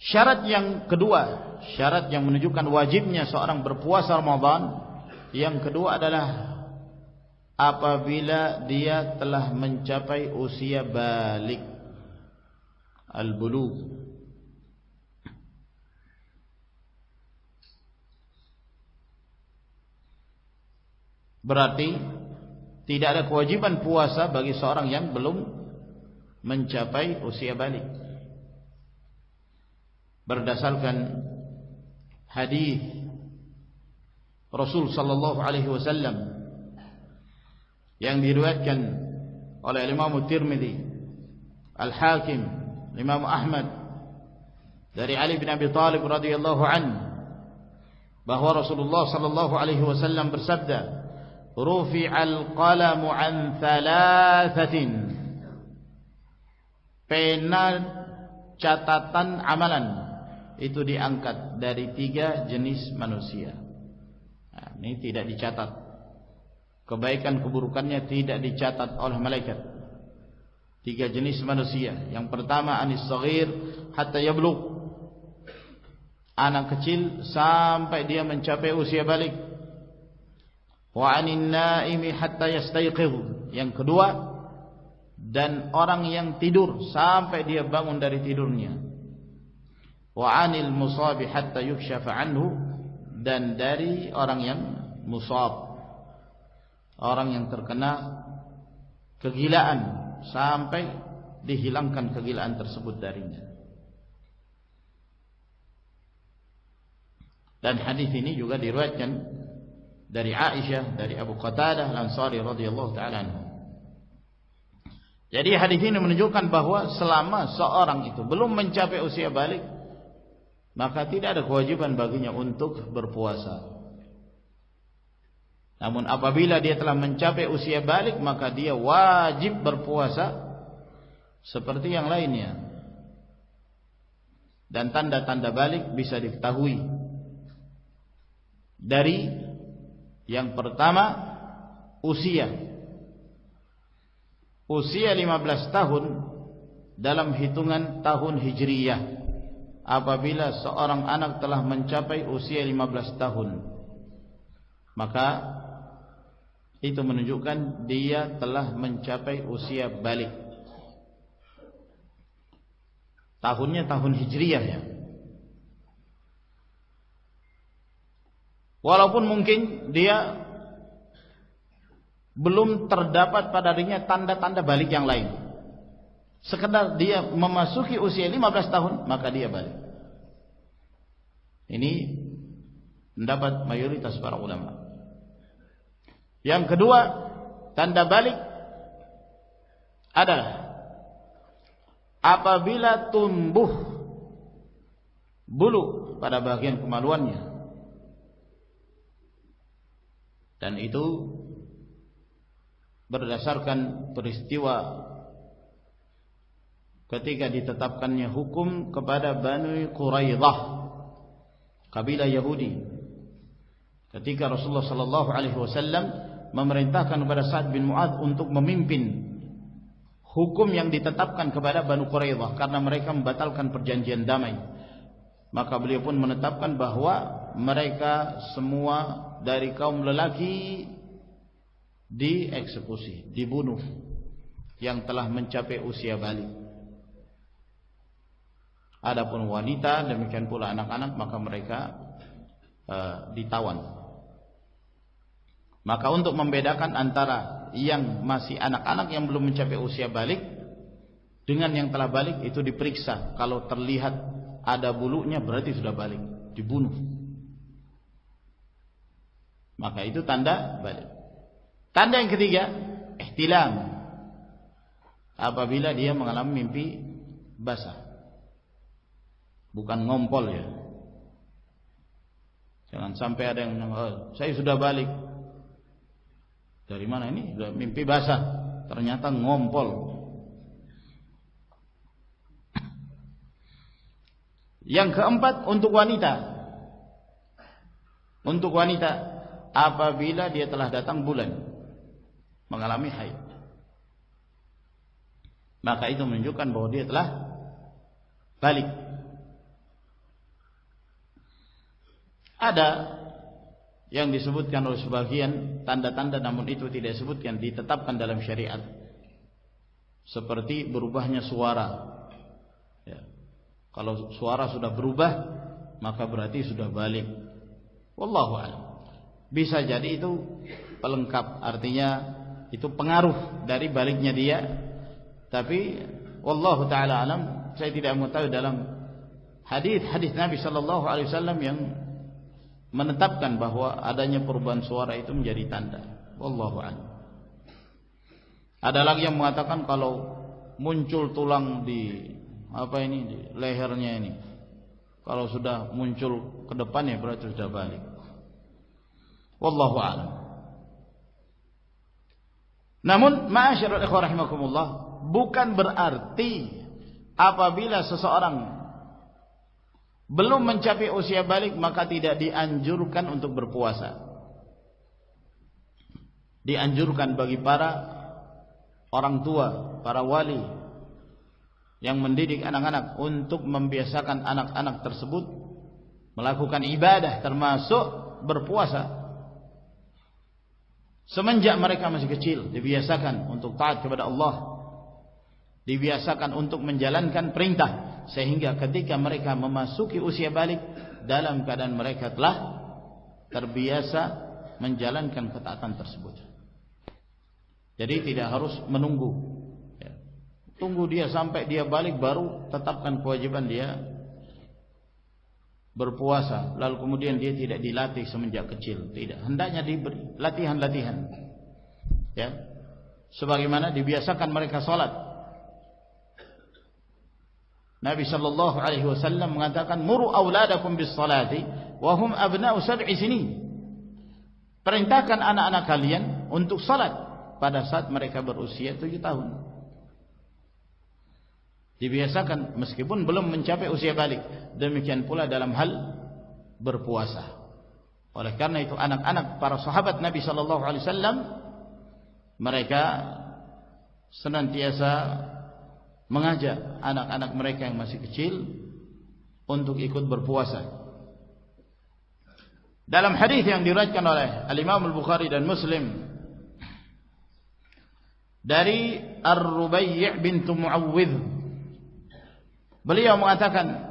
Syarat yang kedua, syarat yang menunjukkan wajibnya seorang berpuasa Ramadan, yang kedua adalah apabila dia telah mencapai usia balik, al-bulugh. Berarti tidak ada kewajiban puasa bagi seorang yang belum mencapai usia balik. Berdasarkan hadis Rasul sallallahu alaihi wasallam yang diriwayatkan oleh Imam Tirmidzi, Al-Hakim, Imam Ahmad dari Ali bin Abi Thalib radhiyallahu anhu bahwa Rasulullah sallallahu alaihi wasallam bersabda, "Rufi'al qalamu an thalathatin." Pena catatan amalan itu diangkat dari 3 jenis manusia. Nah, ini tidak dicatat. Kebaikan keburukannya tidak dicatat oleh malaikat. 3 jenis manusia. Yang pertama anis saghir hatta yablugh. Anak kecil sampai dia mencapai usia balik. Wa anin naimi hatta yastayqidh. Yang kedua, dan orang yang tidur sampai dia bangun dari tidurnya. Wa anil musabi hatta yukshafa anhu, dan dari orang yang musab, orang yang terkena kegilaan sampai dihilangkan kegilaan tersebut darinya. Dan hadis ini juga diriwayatkan dari Aisyah, dari Abu Qatadah Al-Ansari radhiyallahu taala anhu. Jadi hadis ini menunjukkan bahwa selama seorang itu belum mencapai usia balik, maka tidak ada kewajiban baginya untuk berpuasa. Namun apabila dia telah mencapai usia balik, maka dia wajib berpuasa seperti yang lainnya. Dan tanda-tanda balik bisa diketahui dari yang pertama, usia 15 tahun dalam hitungan tahun Hijriyah. Apabila seorang anak telah mencapai usia 15 tahun, maka itu menunjukkan dia telah mencapai usia balik. Tahunnya tahun Hijriyah ya. Walaupun mungkin dia belum terdapat pada dirinya tanda-tanda balik yang lain. Sekedar dia memasuki usia 15 tahun, maka dia balik. Ini pendapat mayoritas para ulama. Yang kedua, tanda balik adalah apabila tumbuh bulu pada bagian kemaluannya. Dan itu berdasarkan peristiwa ketika ditetapkannya hukum kepada Banu Quraidah, kabilah Yahudi, ketika Rasulullah sallallahu alaihi wasallam memerintahkan kepada Sa'ad bin Mu'adz untuk memimpin hukum yang ditetapkan kepada Banu Quraidah karena mereka membatalkan perjanjian damai. Maka beliau pun menetapkan bahwa mereka semua dari kaum lelaki dieksekusi, dibunuh yang telah mencapai usia balik. Adapun wanita, demikian pula anak-anak, maka mereka ditawan. Maka untuk membedakan antara yang masih anak-anak yang belum mencapai usia balik dengan yang telah balik, itu diperiksa. Kalau terlihat ada bulunya berarti sudah balik, dibunuh. Maka itu tanda balik. Tanda yang ketiga, ihtilam. Apabila dia mengalami mimpi basah, bukan ngompol ya. Jangan sampai ada yang saya sudah balik. Dari mana ini? Sudah mimpi basah, ternyata ngompol. Yang keempat, untuk wanita. Untuk wanita, apabila dia telah datang bulan, mengalami haid, maka itu menunjukkan bahwa dia telah balik. Ada yang disebutkan oleh sebagian tanda-tanda, namun itu tidak disebutkan, ditetapkan dalam syariat, seperti berubahnya suara ya. Kalau suara sudah berubah maka berarti sudah balik. Wallahu a'lam. Bisa jadi itu pelengkap, artinya itu pengaruh dari baliknya dia, tapi wallahu taala alam, saya tidak mengetahui dalam hadis Nabi sallallahu alaihi wasallam yang menetapkan bahwa adanya perubahan suara itu menjadi tanda. Wallahu a'lam. Ada lagi yang mengatakan kalau muncul tulang di di lehernya ini, kalau sudah muncul ke depan ya berarti sudah balik. Wallahu a'lam. Namun ma'asyiral ikhwah rahimakumullah, bukan berarti apabila seseorang belum mencapai usia balik maka tidak dianjurkan untuk berpuasa. Dianjurkan bagi para orang tua, para wali yang mendidik anak-anak untuk membiasakan anak-anak tersebut melakukan ibadah, termasuk berpuasa. Semenjak mereka masih kecil, dibiasakan untuk taat kepada Allah, dibiasakan untuk menjalankan perintah, sehingga ketika mereka memasuki usia balik dalam keadaan mereka telah terbiasa menjalankan ketaatan tersebut. Jadi tidak harus menunggu ya. Tunggu dia sampai dia balik baru tetapkan kewajiban dia berpuasa, lalu kemudian dia tidak dilatih semenjak kecil. Tidak, hendaknya diberi latihan-latihan ya, sebagaimana dibiasakan mereka salat. Nabi sallallahu alaihi wasallam mengatakan, muru auladakum bis salati wa hum abna'u 7 sinin. Perintahkan anak-anak kalian untuk salat pada saat mereka berusia 7 tahun. Dibiasakan meskipun belum mencapai usia balik. Demikian pula dalam hal berpuasa. Oleh karena itu anak-anak para sahabat Nabi sallallahu alaihi wasallam, mereka senantiasa mengajak anak-anak mereka yang masih kecil untuk ikut berpuasa. Dalam hadis yang diriwayatkan oleh Al-Imam Al-Bukhari dan Muslim dari Ar-Rubai' bintu Muawwidh, beliau mengatakan,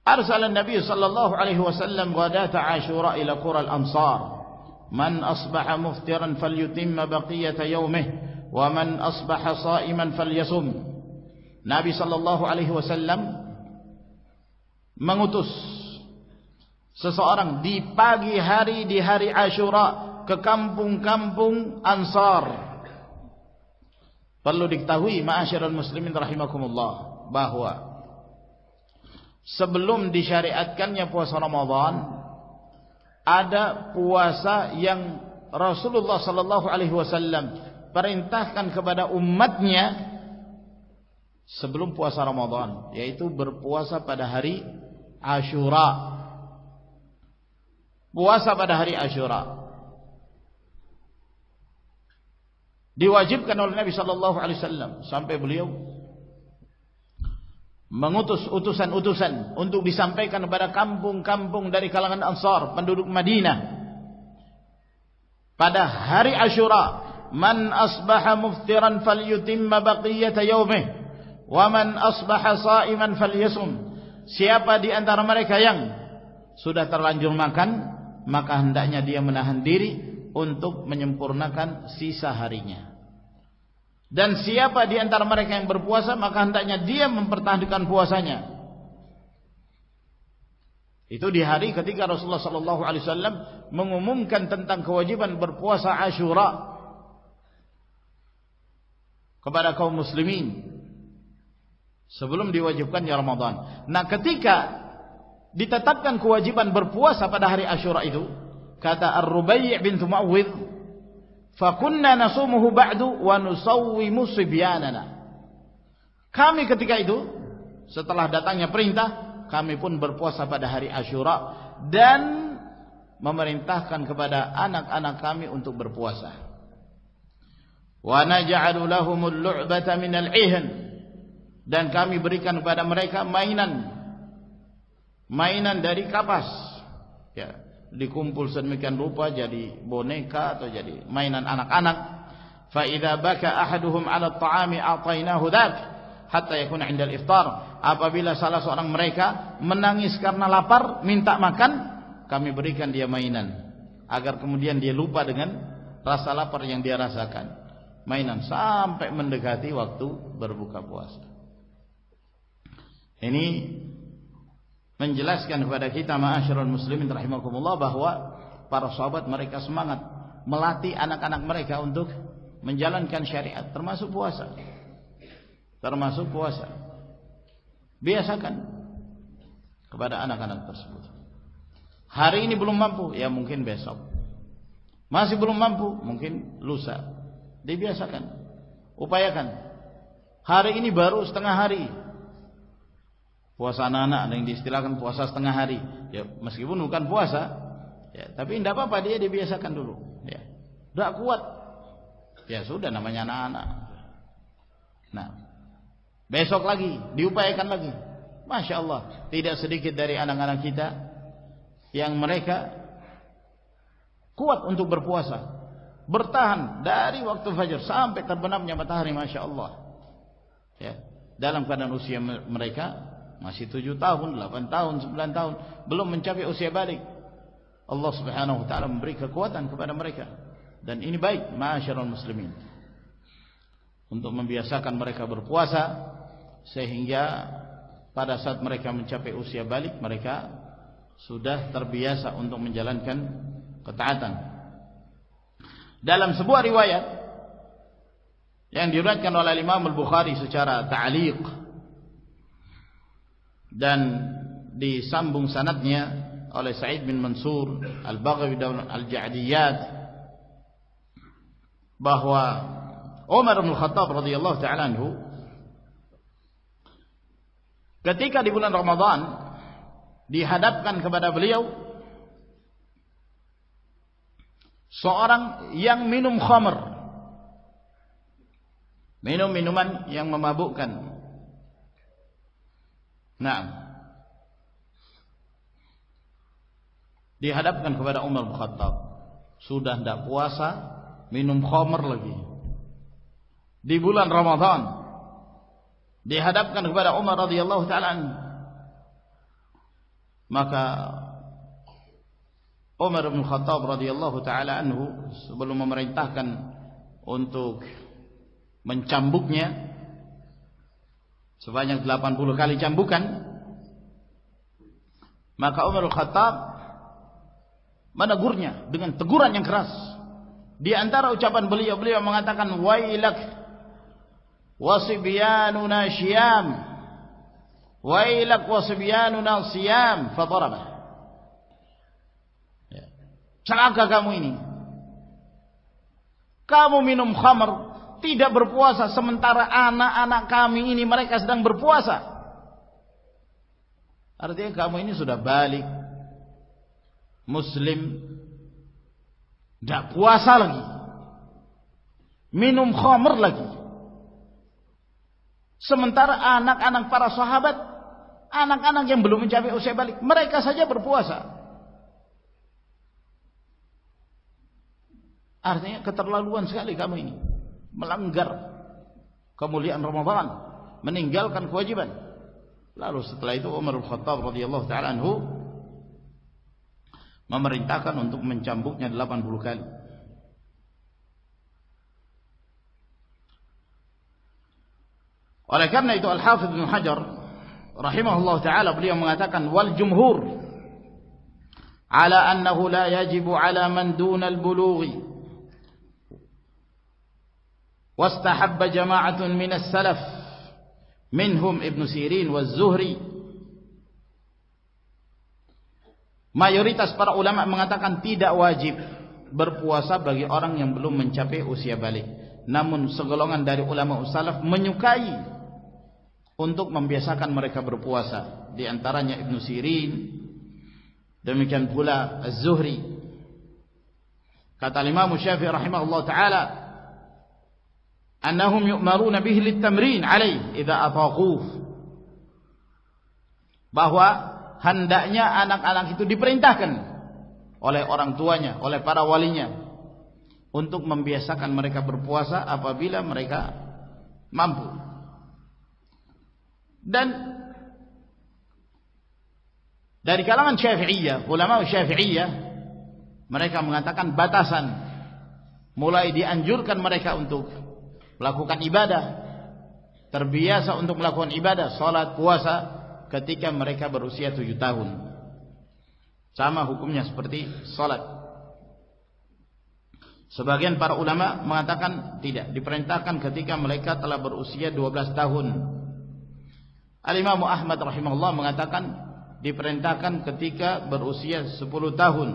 arsala an-nabiy sallallahu alaihi wasallam ghadata Ashura ila qura al-Ansar, man asbaha muftiran falyutimma baqiyata yawmihi wa man asbaha sha'iman falyasum. Nabi sallallahu alaihi wasallam mengutus seseorang di pagi hari, di hari Ashura, ke kampung-kampung Ansar. Perlu diketahui ma'asyiral muslimin rahimakumullah, bahwa sebelum disyariatkannya puasa Ramadan, ada puasa yang Rasulullah sallallahu alaihi wasallam perintahkan kepada umatnya sebelum puasa Ramadan, yaitu berpuasa pada hari Ashura. Puasa pada hari Ashura diwajibkan oleh Nabi sallallahu alaihi wasallam, sampai beliau mengutus utusan-utusan untuk disampaikan kepada kampung-kampung dari kalangan Ansar, penduduk Madinah, pada hari Ashura, man asbaha muftiran falyutimma baqiyata yaumih wa man asbaha sha'iman falyasum. Siapa di antara mereka yang sudah terlanjur makan, maka hendaknya dia menahan diri untuk menyempurnakan sisa harinya. Dan siapa di antara mereka yang berpuasa, maka hendaknya dia mempertahankan puasanya. Itu di hari ketika Rasulullah sallallahu alaihi wasallam mengumumkan tentang kewajiban berpuasa Ashura kepada kaum muslimin sebelum diwajibkannya Ramadan. Nah, ketika ditetapkan kewajiban berpuasa pada hari Ashura itu, kata Ar-Rubai' bintu Muawwidh, "Fakunna nasumuhu ba'du wa nusawwimu sibyanana." Kami ketika itu, setelah datangnya perintah, kami pun berpuasa pada hari Ashura dan memerintahkan kepada anak-anak kami untuk berpuasa. Wa naj'alu lahumul lu'bata minal 'ihn, dan kami berikan kepada mereka mainan mainan dari kapas, ya, dikumpul sedemikian rupa jadi boneka atau jadi mainan anak-anak. Fa idza baka ahaduhum 'ala at-ta'ami a'tainahu dzak hatta yakuna 'inda al-iftar. Apabila salah seorang mereka menangis karena lapar, minta makan, kami berikan dia mainan agar kemudian dia lupa dengan rasa lapar yang dia rasakan. Mainan sampai mendekati waktu berbuka puasa. Ini menjelaskan kepada kita ma'asyiral muslimin rahimakumullah bahwa para sahabat mereka semangat melatih anak-anak mereka untuk menjalankan syariat, termasuk puasa. Termasuk puasa. Biasakan kepada anak-anak tersebut. Hari ini belum mampu, ya mungkin besok. Masih belum mampu, mungkin lusa. Dibiasakan, upayakan. Hari ini baru setengah hari. Puasa anak-anak ada yang diistilahkan puasa setengah hari. Ya meskipun bukan puasa, ya tapi tidak apa-apa, dia dibiasakan dulu. Ya, udah kuat. Ya sudah, namanya anak-anak. Nah, besok lagi diupayakan lagi. Masya Allah, tidak sedikit dari anak-anak kita yang mereka kuat untuk berpuasa, bertahan dari waktu fajar sampai terbenamnya matahari, Masya Allah, ya, dalam keadaan usia mereka masih 7 tahun, 8 tahun, 9 tahun, belum mencapai usia balik. Allah subhanahu wa ta'ala memberi kekuatan kepada mereka. Dan ini baik, ma'asyiral muslimin, untuk membiasakan mereka berpuasa, sehingga pada saat mereka mencapai usia balik, mereka sudah terbiasa untuk menjalankan ketaatan. Dalam sebuah riwayat yang diriwayatkan oleh Imam Al-Bukhari secara ta'liq dan disambung sanadnya oleh Sa'id bin Mansur Al-Baghawi dan Al-Ja'diyat, bahwa Umar bin Khattab radhiyallahu ta'ala anhu ketika di bulan Ramadan dihadapkan kepada beliau seorang yang minum khamr, minum minuman yang memabukkan. Nah, dihadapkan kepada Umar bin Khattab, sudah tidak puasa, minum khamr lagi di bulan Ramadan, dihadapkan kepada Umar radhiyallahu ta'ala. Maka Umar bin Khattab radhiyallahu ta'ala anhu sebelum memerintahkan untuk mencambuknya sebanyak 80 kali cambukan, maka Umar bin Khattab menegurnya dengan teguran yang keras. Di antara ucapan beliau mengatakan, wailak wasibyanuna syiyam, wailak wasibyanuna siyam, fadarabah. Celaka kamu ini, kamu minum khamr, tidak berpuasa, sementara anak-anak kami ini mereka sedang berpuasa. Artinya kamu ini sudah balik, muslim, tidak puasa lagi, minum khamr lagi. Sementara anak-anak para sahabat, anak-anak yang belum mencapai usia balik, mereka saja berpuasa. Artinya keterlaluan sekali kamu ini, melanggar kemuliaan Ramadan, meninggalkan kewajiban. Lalu setelah itu Umar bin Khattab radhiyallahu ta'ala anhu memerintahkan untuk mencambuknya 80 kali. Oleh karena itu Al-Hafidz Ibnu Hajar rahimahullah ta'ala beliau mengatakan, wal jumhur ala annahu la yajibu ala man duna al-bulughi wastahabba jama'atun minas salaf minhum Ibnu Sirin wa Zuhri. Mayoritas para ulama mengatakan tidak wajib berpuasa bagi orang yang belum mencapai usia balik. Namun segolongan dari ulama salaf menyukai untuk membiasakan mereka berpuasa. Di antaranya Ibnu Sirin, demikian pula Az-Zuhri. Kata Imam Syafi'i rahimahullah ta'ala, annahum yu'maruna bihi lit-tamrin alaih idza ataquh, bahwa hendaknya anak-anak itu diperintahkan oleh orang tuanya, oleh para walinya untuk membiasakan mereka berpuasa apabila mereka mampu. Dan dari kalangan Syafi'iyah, ulama Syafi'iyah, mereka mengatakan batasan, mulai dianjurkan mereka untuk melakukan ibadah, terbiasa untuk melakukan ibadah, salat, puasa ketika mereka berusia 7 tahun. Sama hukumnya seperti salat. Sebagian para ulama mengatakan tidak, diperintahkan ketika mereka telah berusia 12 tahun. Al-Imam Ahmad rahimahullah mengatakan diperintahkan ketika berusia 10 tahun.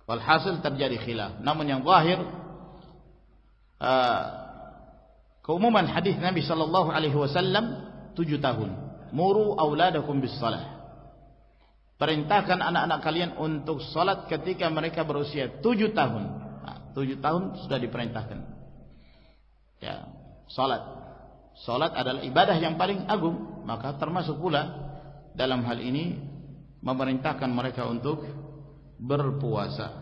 Walhasil terjadi khilaf. Namun yang zahir keumuman hadis Nabi sallallahu alaihi wasallam 7 tahun. Muru auladakum bis shalah. Perintahkan anak-anak kalian untuk salat ketika mereka berusia 7 tahun. 7 tahun sudah diperintahkan. Ya, salat. Salat adalah ibadah yang paling agung, maka termasuk pula dalam hal ini memerintahkan mereka untuk berpuasa.